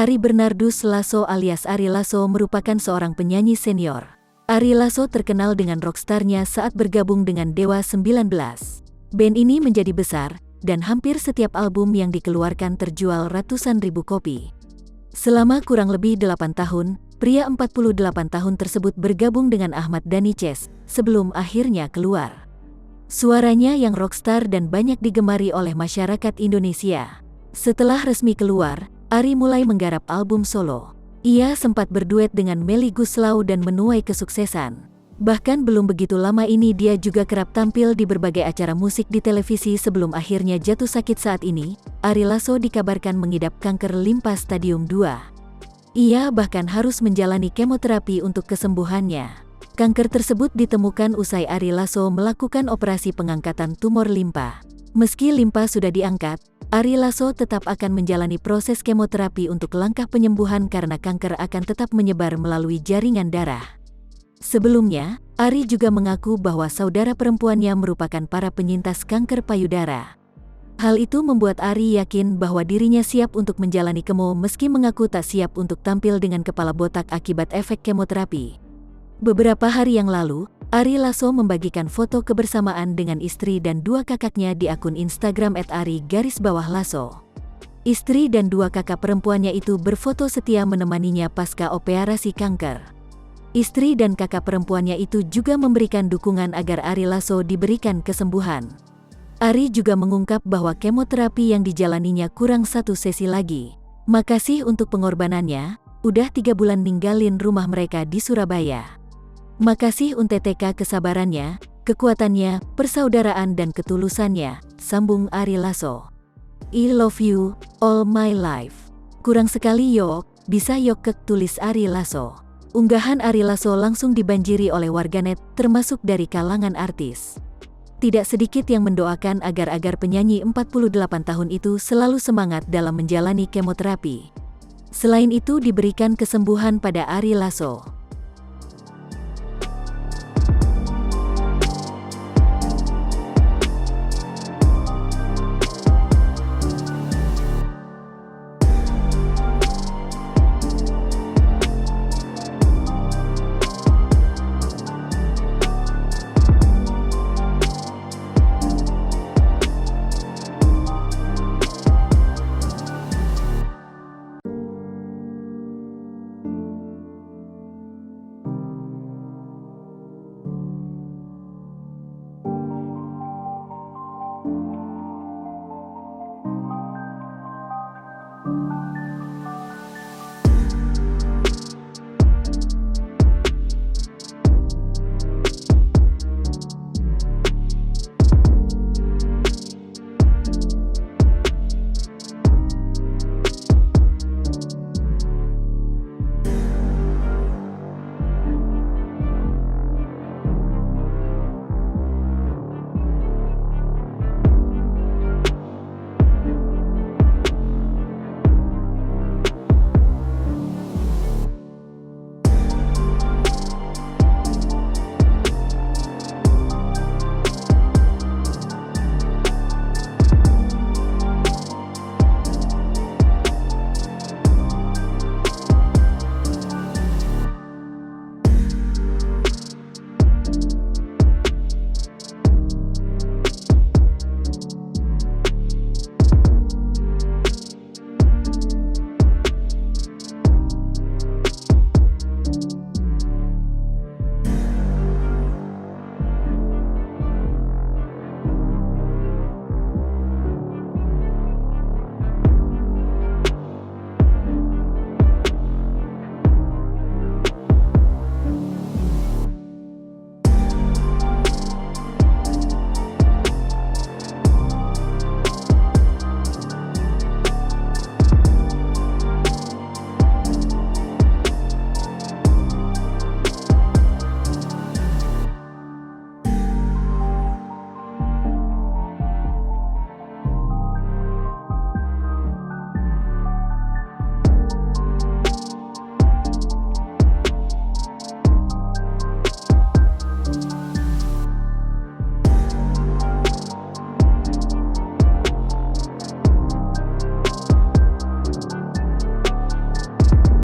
Ari Bernardus Lasso alias Ari Lasso merupakan seorang penyanyi senior. Ari Lasso terkenal dengan rockstarnya saat bergabung dengan Dewa 19. Band ini menjadi besar, dan hampir setiap album yang dikeluarkan terjual ratusan ribu kopi. Selama kurang lebih 8 tahun, pria 48 tahun tersebut bergabung dengan Ahmad Dhani Chess, sebelum akhirnya keluar. Suaranya yang rockstar dan banyak digemari oleh masyarakat Indonesia. Setelah resmi keluar, Ari mulai menggarap album solo. Ia sempat berduet dengan Melly Goeslaw dan menuai kesuksesan. Bahkan belum begitu lama ini dia juga kerap tampil di berbagai acara musik di televisi sebelum akhirnya jatuh sakit saat ini. Ari Lasso dikabarkan mengidap kanker limpa stadium 2. Ia bahkan harus menjalani kemoterapi untuk kesembuhannya. Kanker tersebut ditemukan usai Ari Lasso melakukan operasi pengangkatan tumor limpa. Meski limpa sudah diangkat, Ari Lasso tetap akan menjalani proses kemoterapi untuk langkah penyembuhan karena kanker akan tetap menyebar melalui jaringan darah. Sebelumnya, Ari juga mengaku bahwa saudara perempuannya merupakan para penyintas kanker payudara. Hal itu membuat Ari yakin bahwa dirinya siap untuk menjalani kemo meski mengaku tak siap untuk tampil dengan kepala botak akibat efek kemoterapi. Beberapa hari yang lalu, Ari Lasso membagikan foto kebersamaan dengan istri dan 2 kakaknya di akun Instagram @ari_lasso. Istri dan 2 kakak perempuannya itu berfoto setia menemaninya pasca operasi kanker. Istri dan kakak perempuannya itu juga memberikan dukungan agar Ari Lasso diberikan kesembuhan. Ari juga mengungkap bahwa kemoterapi yang dijalaninya kurang 1 sesi lagi. Makasih untuk pengorbanannya, udah 3 bulan ninggalin rumah mereka di Surabaya. Makasih UNTTK kesabarannya, kekuatannya, persaudaraan dan ketulusannya, sambung Ari Lasso. I love you, all my life. Kurang sekali yok, bisa yok kek, tulis Ari Lasso. Unggahan Ari Lasso langsung dibanjiri oleh warganet, termasuk dari kalangan artis. Tidak sedikit yang mendoakan agar penyanyi 48 tahun itu selalu semangat dalam menjalani kemoterapi. Selain itu diberikan kesembuhan pada Ari Lasso.